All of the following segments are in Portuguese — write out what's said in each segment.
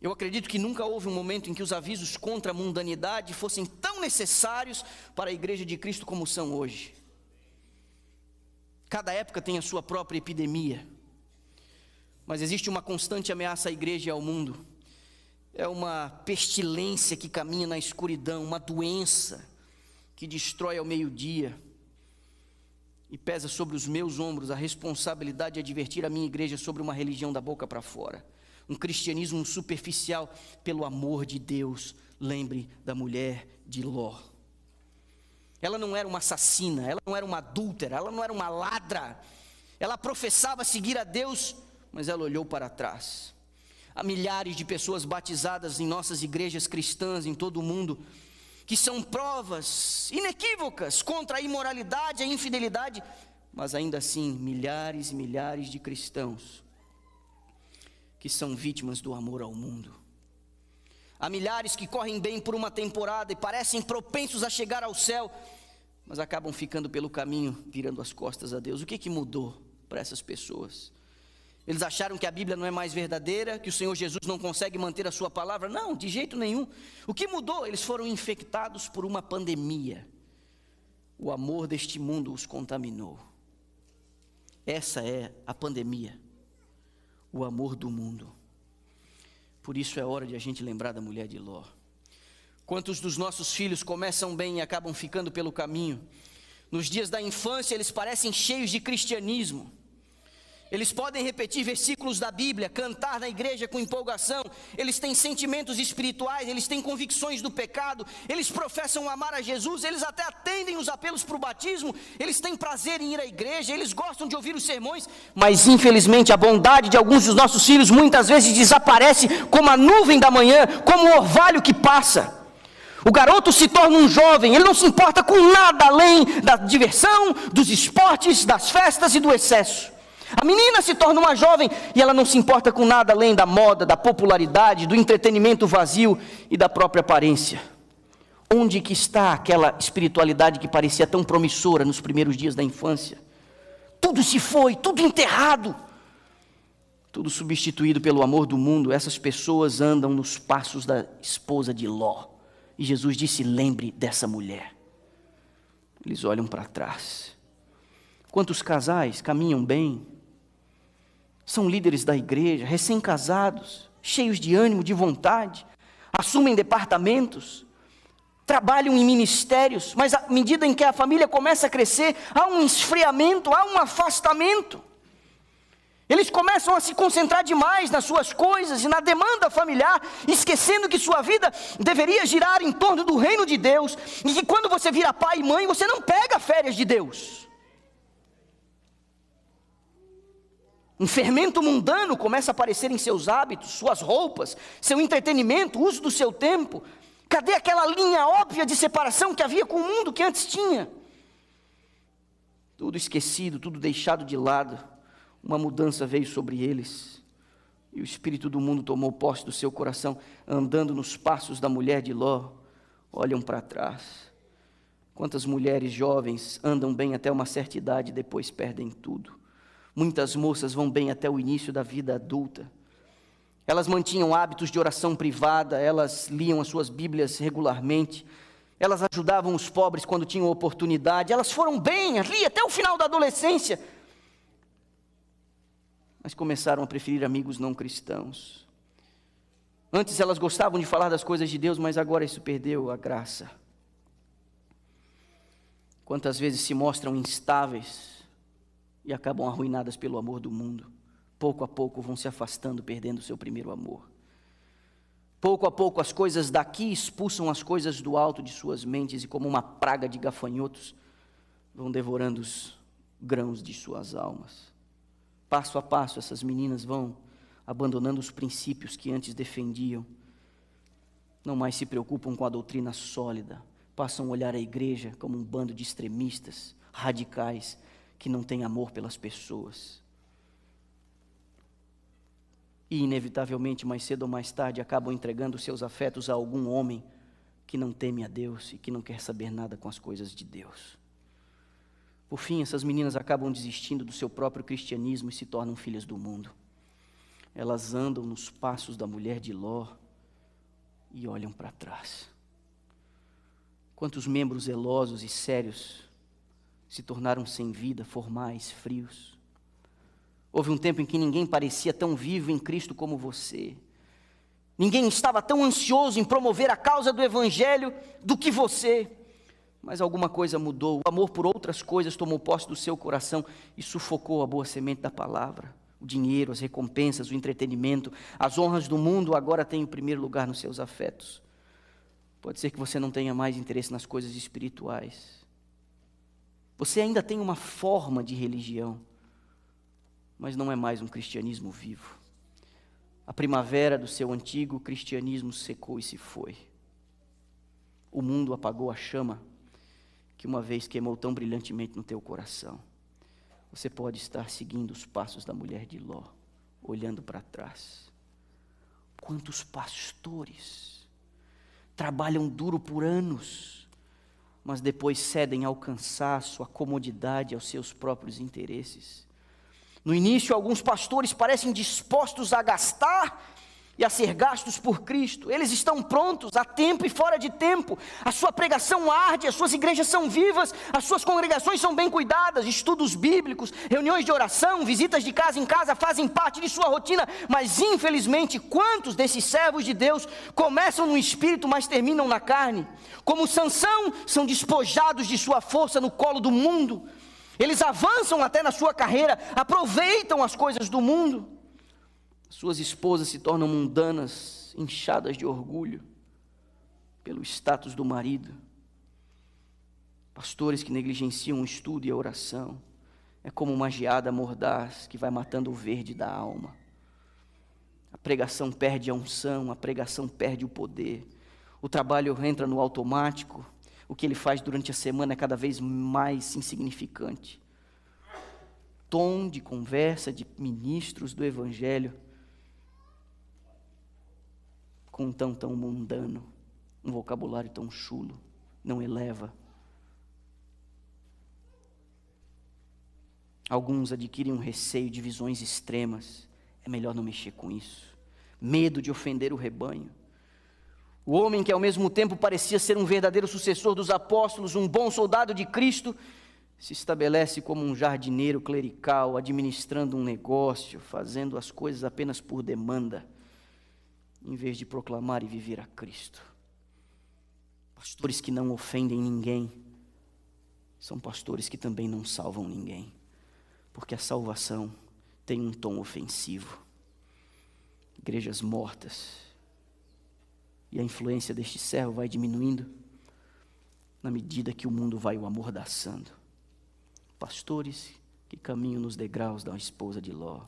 Eu acredito que nunca houve um momento em que os avisos contra a mundanidade fossem tão necessários para a igreja de Cristo como são hoje. Cada época tem a sua própria epidemia, mas existe uma constante ameaça à igreja e ao mundo. É uma pestilência que caminha na escuridão, uma doença que destrói ao meio-dia. E pesa sobre os meus ombros a responsabilidade de advertir a minha igreja sobre uma religião da boca para fora. Um cristianismo superficial. Pelo amor de Deus, lembre da mulher de Ló. Ela não era uma assassina, ela não era uma adúltera, ela não era uma ladra. Ela professava seguir a Deus, mas ela olhou para trás. Há milhares de pessoas batizadas em nossas igrejas cristãs em todo o mundo, que são provas inequívocas contra a imoralidade, a infidelidade, mas ainda assim, milhares e milhares de cristãos que são vítimas do amor ao mundo. Há milhares que correm bem por uma temporada e parecem propensos a chegar ao céu, mas acabam ficando pelo caminho, virando as costas a Deus. O que mudou para essas pessoas? Eles acharam que a Bíblia não é mais verdadeira, que o Senhor Jesus não consegue manter a sua palavra? Não, de jeito nenhum. O que mudou? Eles foram infectados por uma pandemia. O amor deste mundo os contaminou. Essa é a pandemia, o amor do mundo. Por isso é hora de a gente lembrar da mulher de Ló. Quantos dos nossos filhos começam bem e acabam ficando pelo caminho? Nos dias da infância eles parecem cheios de cristianismo. Eles podem repetir versículos da Bíblia, cantar na igreja com empolgação, eles têm sentimentos espirituais, eles têm convicções do pecado, eles professam amar a Jesus, eles até atendem os apelos para o batismo, eles têm prazer em ir à igreja, eles gostam de ouvir os sermões, mas infelizmente a bondade de alguns dos nossos filhos muitas vezes desaparece como a nuvem da manhã, como o orvalho que passa. O garoto se torna um jovem, ele não se importa com nada além da diversão, dos esportes, das festas e do excesso. A menina se torna uma jovem e ela não se importa com nada além da moda, da popularidade, do entretenimento vazio e da própria aparência. Onde que está aquela espiritualidade que parecia tão promissora nos primeiros dias da infância? Tudo se foi, tudo enterrado, tudo substituído pelo amor do mundo. Essas pessoas andam nos passos da esposa de Ló. E Jesus disse: lembre dessa mulher. Eles olham para trás. Quantos casais caminham bem, são líderes da igreja, recém-casados, cheios de ânimo, de vontade, assumem departamentos, trabalham em ministérios, mas à medida em que a família começa a crescer, há um esfriamento, há um afastamento. Eles começam a se concentrar demais nas suas coisas e na demanda familiar, esquecendo que sua vida deveria girar em torno do reino de Deus, e que quando você vira pai e mãe, você não pega férias de Deus. Um fermento mundano começa a aparecer em seus hábitos, suas roupas, seu entretenimento, o uso do seu tempo. Cadê aquela linha óbvia de separação que havia com o mundo que antes tinha? Tudo esquecido, tudo deixado de lado. Uma mudança veio sobre eles. E o espírito do mundo tomou posse do seu coração, andando nos passos da mulher de Ló. Olham para trás. Quantas mulheres jovens andam bem até uma certa idade e depois perdem tudo. Muitas moças vão bem até o início da vida adulta. Elas mantinham hábitos de oração privada, elas liam as suas Bíblias regularmente, elas ajudavam os pobres quando tinham oportunidade, elas foram bem ali até o final da adolescência, mas começaram a preferir amigos não cristãos. Antes elas gostavam de falar das coisas de Deus, mas agora isso perdeu a graça. Quantas vezes se mostram instáveis e acabam arruinadas pelo amor do mundo. Pouco a pouco vão se afastando, perdendo o seu primeiro amor. Pouco a pouco as coisas daqui expulsam as coisas do alto de suas mentes, e como uma praga de gafanhotos, vão devorando os grãos de suas almas. Passo a passo essas meninas vão abandonando os princípios que antes defendiam. Não mais se preocupam com a doutrina sólida, passam a olhar a igreja como um bando de extremistas, radicais, que não tem amor pelas pessoas. E inevitavelmente, mais cedo ou mais tarde, acabam entregando seus afetos a algum homem que não teme a Deus e que não quer saber nada com as coisas de Deus. Por fim, essas meninas acabam desistindo do seu próprio cristianismo e se tornam filhas do mundo. elas andam nos passos da mulher de Ló e olham para trás. Quantos membros zelosos e sérios se tornaram sem vida, formais, frios. Houve um tempo em que ninguém parecia tão vivo em Cristo como você. Ninguém estava tão ansioso em promover a causa do Evangelho do que você. Mas alguma coisa mudou. O amor por outras coisas tomou posse do seu coração e sufocou a boa semente da palavra. O dinheiro, as recompensas, o entretenimento, as honras do mundo agora têm o primeiro lugar nos seus afetos. Pode ser que você não tenha mais interesse nas coisas espirituais. Você ainda tem uma forma de religião, mas não é mais um cristianismo vivo. A primavera do seu antigo cristianismo secou e se foi. O mundo apagou a chama que uma vez queimou tão brilhantemente no teu coração. Você pode estar seguindo os passos da mulher de Ló, olhando para trás. Quantos pastores trabalham duro por anos, mas depois cedem ao cansaço, à comodidade, aos seus próprios interesses. No início, alguns pastores parecem dispostos a gastar e a ser gastos por Cristo. Eles estão prontos a tempo e fora de tempo. A sua pregação arde, as suas igrejas são vivas, as suas congregações são bem cuidadas, estudos bíblicos, reuniões de oração, visitas de casa em casa fazem parte de sua rotina. Mas infelizmente, quantos desses servos de Deus começam no espírito, mas terminam na carne? Como Sansão, são despojados de sua força no colo do mundo. Eles avançam até na sua carreira, aproveitam as coisas do mundo. Suas esposas se tornam mundanas, inchadas de orgulho pelo status do marido. Pastores que negligenciam o estudo e a oração. É como uma geada mordaz que vai matando o verde da alma. A pregação perde a unção, a pregação perde o poder. O trabalho entra no automático. O que ele faz durante a semana é cada vez mais insignificante. Tom de conversa de ministros do Evangelho com um tão mundano, um vocabulário tão chulo, não eleva. Alguns adquirem um receio de visões extremas. É melhor não mexer com isso. Medo de ofender o rebanho. O homem que ao mesmo tempo parecia ser um verdadeiro sucessor dos apóstolos, um bom soldado de Cristo, se estabelece como um jardineiro clerical, administrando um negócio, fazendo as coisas apenas por demanda, em vez de proclamar e viver a Cristo. Pastores que não ofendem ninguém, são pastores que também não salvam ninguém, porque a salvação tem um tom ofensivo. Igrejas mortas. E a influência deste servo vai diminuindo na medida que o mundo vai o amordaçando. Pastores que caminham nos degraus da esposa de Ló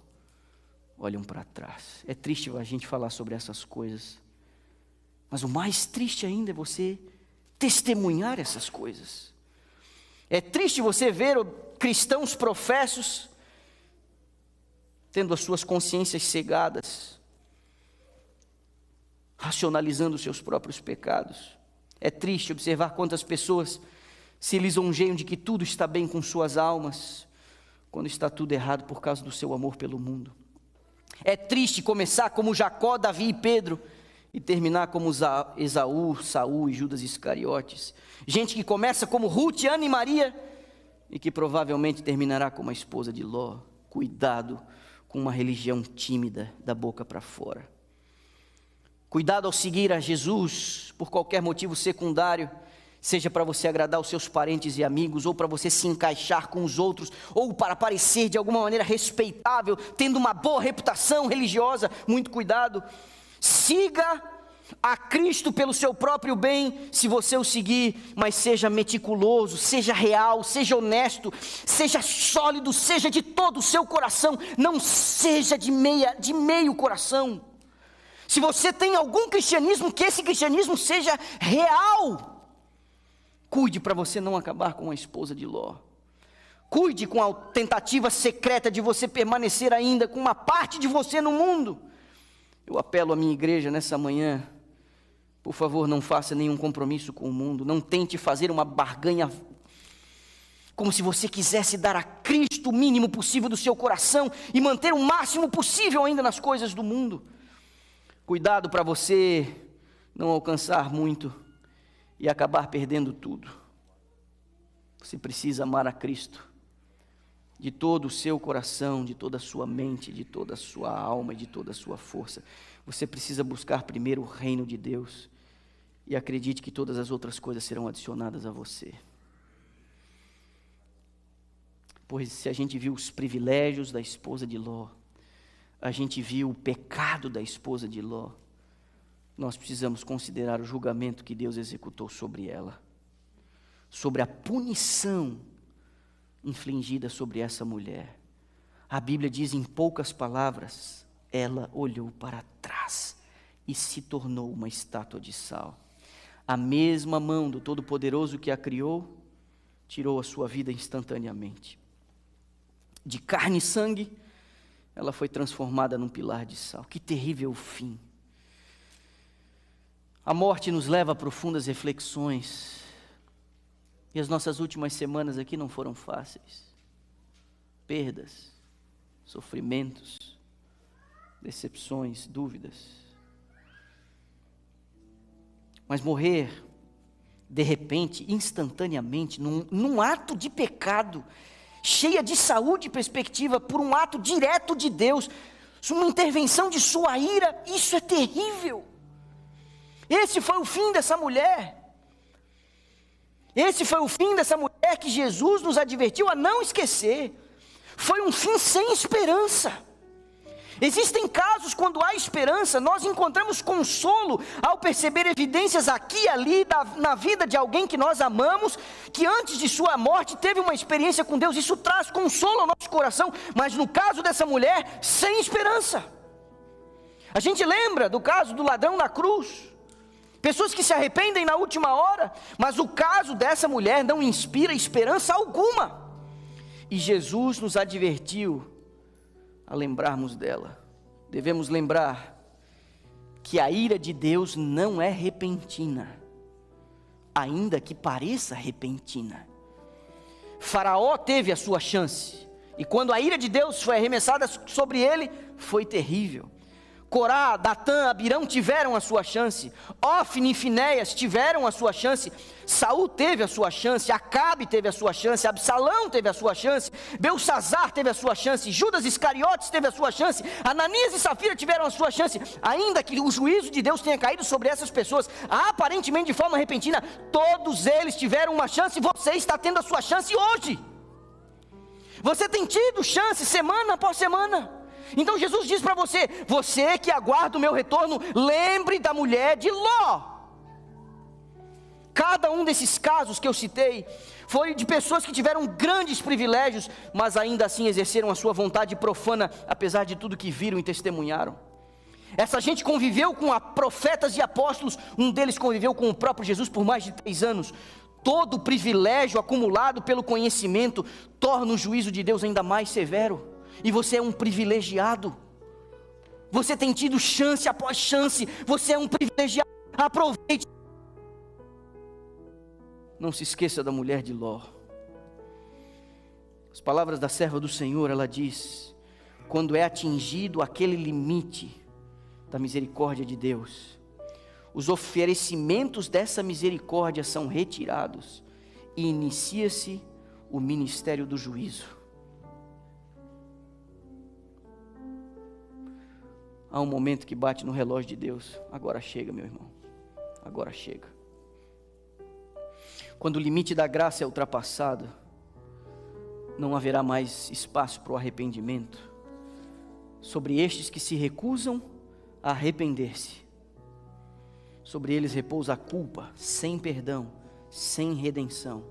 olham para trás. É triste a gente falar sobre essas coisas, mas o mais triste ainda é você testemunhar essas coisas. É triste você ver cristãos professos tendo as suas consciências cegadas, racionalizando os seus próprios pecados. É triste observar quantas pessoas se lisonjeiam de que tudo está bem com suas almas, quando está tudo errado por causa do seu amor pelo mundo. É triste começar como Jacó, Davi e Pedro e terminar como Esaú, Saul e Judas Iscariotes. Gente que começa como Ruth, Ana e Maria e que provavelmente terminará como a esposa de Ló. Cuidado com uma religião tímida da boca para fora. Cuidado ao seguir a Jesus por qualquer motivo secundário, seja para você agradar os seus parentes e amigos, ou para você se encaixar com os outros, ou para parecer de alguma maneira respeitável, tendo uma boa reputação religiosa. Muito cuidado. Siga a Cristo pelo seu próprio bem, se você o seguir, mas seja meticuloso, seja real, seja honesto, seja sólido, seja de todo o seu coração, não seja de meio coração. Se você tem algum cristianismo, que esse cristianismo seja real. Cuide para você não acabar com a esposa de Ló. Cuide com a tentativa secreta de você permanecer ainda com uma parte de você no mundo. Eu apelo à minha igreja nessa manhã, por favor, não faça nenhum compromisso com o mundo, não tente fazer uma barganha como se você quisesse dar a Cristo o mínimo possível do seu coração e manter o máximo possível ainda nas coisas do mundo. Cuidado para você não alcançar muito e acabar perdendo tudo. Você precisa amar a Cristo de todo o seu coração, de toda a sua mente, de toda a sua alma e de toda a sua força. Você precisa buscar primeiro o reino de Deus e acredite que todas as outras coisas serão adicionadas a você. Pois se a gente viu os privilégios da esposa de Ló, a gente viu o pecado da esposa de Ló, nós precisamos considerar o julgamento que Deus executou sobre ela, sobre a punição infligida sobre essa mulher. A Bíblia diz em poucas palavras, ela olhou para trás e se tornou uma estátua de sal. A mesma mão do Todo-Poderoso que a criou, tirou a sua vida instantaneamente. De carne e sangue, ela foi transformada num pilar de sal. Que terrível fim! A morte nos leva a profundas reflexões. E as nossas últimas semanas aqui não foram fáceis. Perdas, sofrimentos, decepções, dúvidas. Mas morrer, de repente, instantaneamente, num ato de pecado, cheia de saúde e perspectiva, por um ato direto de Deus, uma intervenção de sua ira, isso é terrível. Esse foi o fim dessa mulher. Esse foi o fim dessa mulher que Jesus nos advertiu a não esquecer. Foi um fim sem esperança. Existem casos quando há esperança, nós encontramos consolo ao perceber evidências aqui e ali na vida de alguém que nós amamos, que antes de sua morte teve uma experiência com Deus. Isso traz consolo ao nosso coração, mas no caso dessa mulher, sem esperança. A gente lembra do caso do ladrão na cruz. Pessoas que se arrependem na última hora, mas o caso dessa mulher não inspira esperança alguma. E Jesus nos advertiu a lembrarmos dela. Devemos lembrar que a ira de Deus não é repentina, ainda que pareça repentina. Faraó teve a sua chance, e quando a ira de Deus foi arremessada sobre ele, foi terrível. Corá, Datã, Abirão tiveram a sua chance, Ofni e Finéias tiveram a sua chance, Saul teve a sua chance, Acabe teve a sua chance, Absalão teve a sua chance, Belsazar teve a sua chance, Judas Iscariotes teve a sua chance, Ananias e Safira tiveram a sua chance. Ainda que o juízo de Deus tenha caído sobre essas pessoas, aparentemente de forma repentina, todos eles tiveram uma chance, e você está tendo a sua chance hoje. Você tem tido chance semana após semana. Então Jesus diz para você: você que aguarda o meu retorno, lembre da mulher de Ló. Cada um desses casos que eu citei foi de pessoas que tiveram grandes privilégios, mas ainda assim exerceram a sua vontade profana, apesar de tudo que viram e testemunharam. Essa gente conviveu com profetas e apóstolos, um deles conviveu com o próprio Jesus por mais de 3 anos. Todo o privilégio acumulado pelo conhecimento torna o juízo de Deus ainda mais severo. E você é um privilegiado. Você tem tido chance após chance. Você é um privilegiado. Aproveite. Não se esqueça da mulher de Ló. As palavras da serva do Senhor, ela diz: quando é atingido aquele limite da misericórdia de Deus, os oferecimentos dessa misericórdia são retirados e inicia-se o ministério do juízo. Há um momento que bate no relógio de Deus: agora chega, meu irmão, agora chega. Quando o limite da graça é ultrapassado, não haverá mais espaço para o arrependimento. Sobre estes que se recusam a arrepender-se, sobre eles repousa a culpa, sem perdão, sem redenção,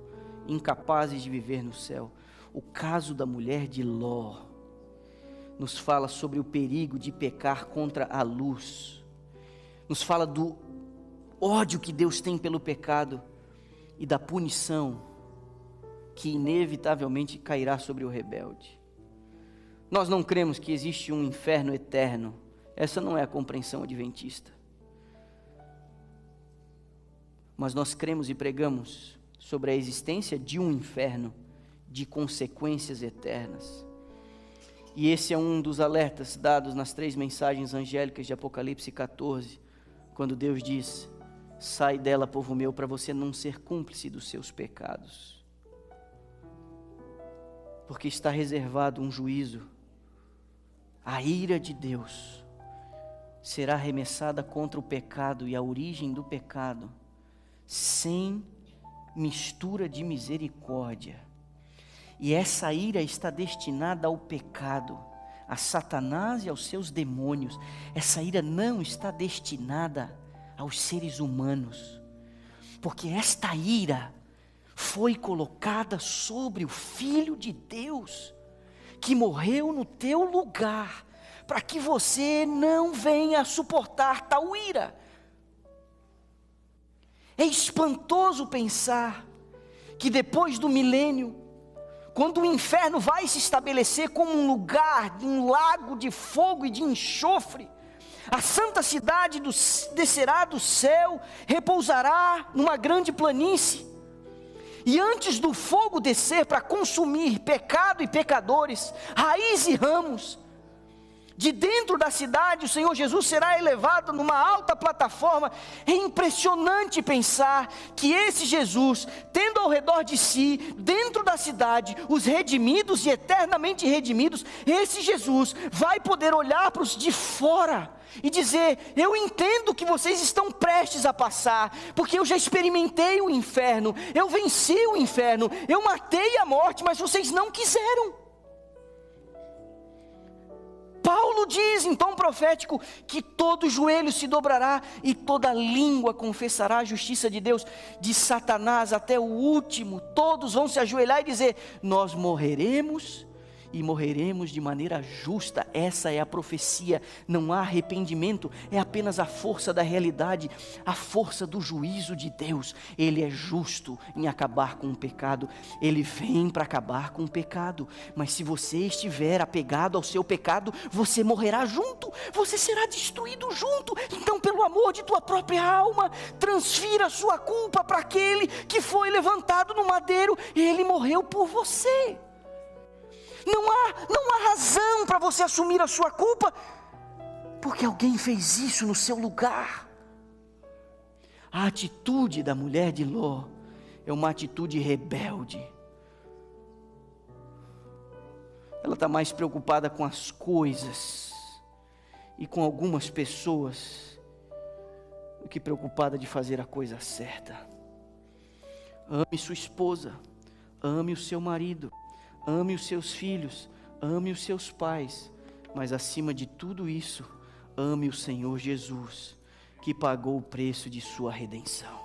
incapazes de viver no céu. O caso da mulher de Ló nos fala sobre o perigo de pecar contra a luz, nos fala do ódio que Deus tem pelo pecado e da punição que inevitavelmente cairá sobre o rebelde. Nós não cremos que existe um inferno eterno. Essa não é a compreensão adventista. Mas nós cremos e pregamos sobre a existência de um inferno de consequências eternas. E esse é um dos alertas dados nas 3 mensagens angélicas de Apocalipse 14, quando Deus diz: sai dela, povo meu, para você não ser cúmplice dos seus pecados. Porque está reservado um juízo. A ira de Deus será arremessada contra o pecado e a origem do pecado, sem mistura de misericórdia. E essa ira está destinada ao pecado, a Satanás e aos seus demônios. Essa ira não está destinada aos seres humanos, porque esta ira foi colocada sobre o Filho de Deus, que morreu no teu lugar, para que você não venha a suportar tal ira. É espantoso pensar que depois do milênio, quando o inferno vai se estabelecer como um lugar, um lago de fogo e de enxofre, a santa cidade descerá do céu, repousará numa grande planície. E antes do fogo descer para consumir pecado e pecadores, raiz e ramos, de dentro da cidade o Senhor Jesus será elevado numa alta plataforma. É impressionante pensar que esse Jesus, tendo ao redor de si, dentro da cidade, os redimidos e eternamente redimidos, esse Jesus vai poder olhar para os de fora e dizer: eu entendo que vocês estão prestes a passar, porque eu já experimentei o inferno, eu venci o inferno, eu matei a morte, mas vocês não quiseram. Paulo diz em tom profético que todo joelho se dobrará e toda língua confessará a justiça de Deus. De Satanás até o último, todos vão se ajoelhar e dizer: nós morreremos e morreremos de maneira justa. Essa é a profecia. Não há arrependimento, é apenas a força da realidade, a força do juízo de Deus. Ele é justo em acabar com o pecado, Ele vem para acabar com o pecado, mas se você estiver apegado ao seu pecado, você morrerá junto, você será destruído junto. Então, pelo amor de tua própria alma, transfira a sua culpa para aquele que foi levantado no madeiro. Ele morreu por você. Não há razão para você assumir a sua culpa, porque alguém fez isso no seu lugar. A atitude da mulher de Ló é uma atitude rebelde. Ela está mais preocupada com as coisas e com algumas pessoas do que preocupada de fazer a coisa certa. Ame sua esposa, ame o seu marido, ame os seus filhos, ame os seus pais, mas acima de tudo isso, ame o Senhor Jesus, que pagou o preço de sua redenção.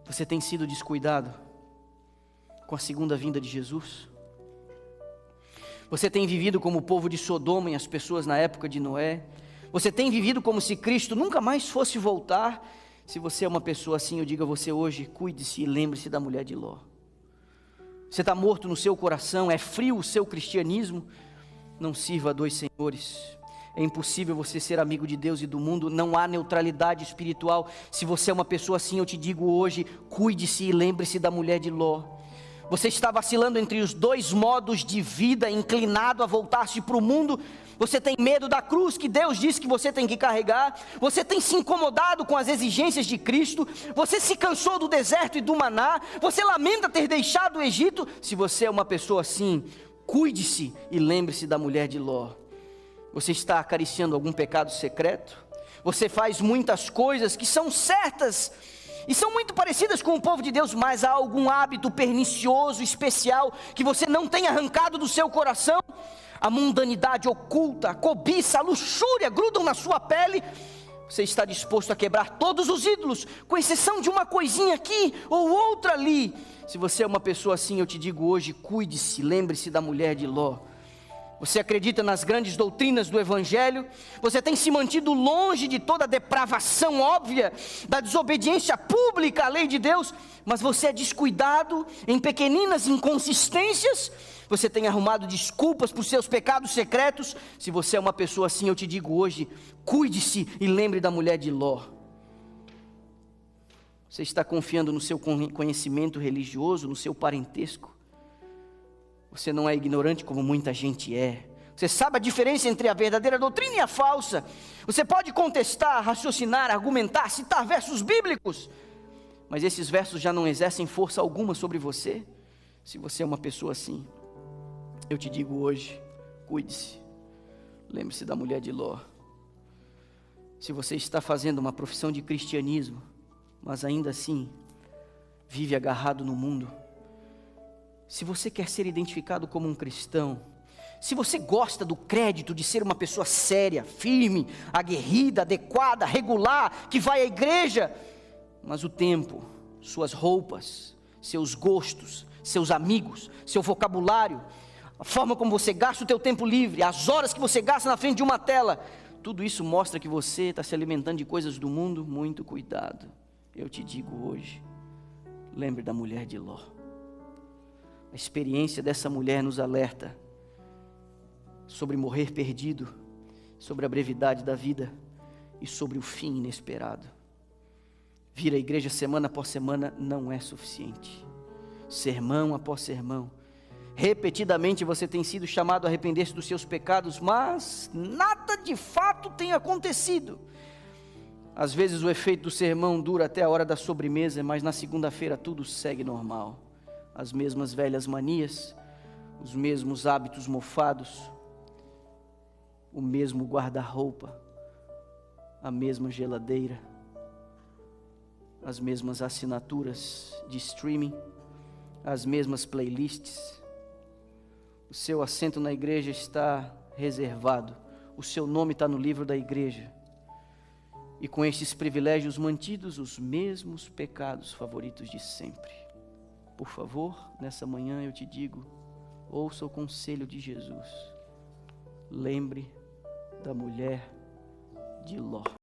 Você tem sido descuidado com a segunda vinda de Jesus? Você tem vivido como o povo de Sodoma e as pessoas na época de Noé? Você tem vivido como se Cristo nunca mais fosse voltar? Se você é uma pessoa assim, eu digo a você hoje: cuide-se e lembre-se da mulher de Ló. Você está morto no seu coração, é frio o seu cristianismo. Não sirva a dois senhores. É impossível você ser amigo de Deus e do mundo. Não há neutralidade espiritual. Se você é uma pessoa assim, eu te digo hoje: cuide-se e lembre-se da mulher de Ló. Você está vacilando entre os dois modos de vida, inclinado a voltar-se para o mundo. Você tem medo da cruz que Deus disse que você tem que carregar. Você tem se incomodado com as exigências de Cristo. Você se cansou do deserto e do maná. Você lamenta ter deixado o Egito. Se você é uma pessoa assim, cuide-se e lembre-se da mulher de Ló. Você está acariciando algum pecado secreto? Você faz muitas coisas que são certas e são muito parecidas com o povo de Deus, mas há algum hábito pernicioso, especial, que você não tem arrancado do seu coração? A mundanidade oculta, a cobiça, a luxúria grudam na sua pele. Você está disposto a quebrar todos os ídolos, com exceção de uma coisinha aqui ou outra ali. Se você é uma pessoa assim, eu te digo hoje: cuide-se, lembre-se da mulher de Ló. Você acredita nas grandes doutrinas do Evangelho? Você tem se mantido longe de toda a depravação óbvia, da desobediência pública à lei de Deus, mas você é descuidado em pequeninas inconsistências. Você tem arrumado desculpas para os seus pecados secretos. Se você é uma pessoa assim, eu te digo hoje: cuide-se e lembre da mulher de Ló. Você está confiando no seu conhecimento religioso, no seu parentesco? Você não é ignorante como muita gente é. Você sabe a diferença entre a verdadeira doutrina e a falsa. Você pode contestar, raciocinar, argumentar, citar versos bíblicos, mas esses versos já não exercem força alguma sobre você. Se você é uma pessoa assim, eu te digo hoje, cuide-se. Lembre-se da mulher de Ló. Se você está fazendo uma profissão de cristianismo, mas ainda assim vive agarrado no mundo, se você quer ser identificado como um cristão, se você gosta do crédito de ser uma pessoa séria, firme, aguerrida, adequada, regular, que vai à igreja, mas o tempo, suas roupas, seus gostos, seus amigos, seu vocabulário, a forma como você gasta o teu tempo livre, as horas que você gasta na frente de uma tela, tudo isso mostra que você está se alimentando de coisas do mundo. Muito cuidado. Eu te digo hoje, lembre da mulher de Ló. A experiência dessa mulher nos alerta sobre morrer perdido, sobre a brevidade da vida e sobre o fim inesperado. Vir à igreja semana após semana não é suficiente. Sermão após sermão, repetidamente você tem sido chamado a arrepender-se dos seus pecados, mas nada de fato tem acontecido. Às vezes o efeito do sermão dura até a hora da sobremesa, mas na segunda-feira tudo segue normal. As mesmas velhas manias, os mesmos hábitos mofados, o mesmo guarda-roupa, a mesma geladeira, as mesmas assinaturas de streaming, as mesmas playlists. O seu assento na igreja está reservado, o seu nome está no livro da igreja, e com estes privilégios mantidos, os mesmos pecados favoritos de sempre. Por favor, nessa manhã eu te digo, ouça o conselho de Jesus, lembre da mulher de Ló.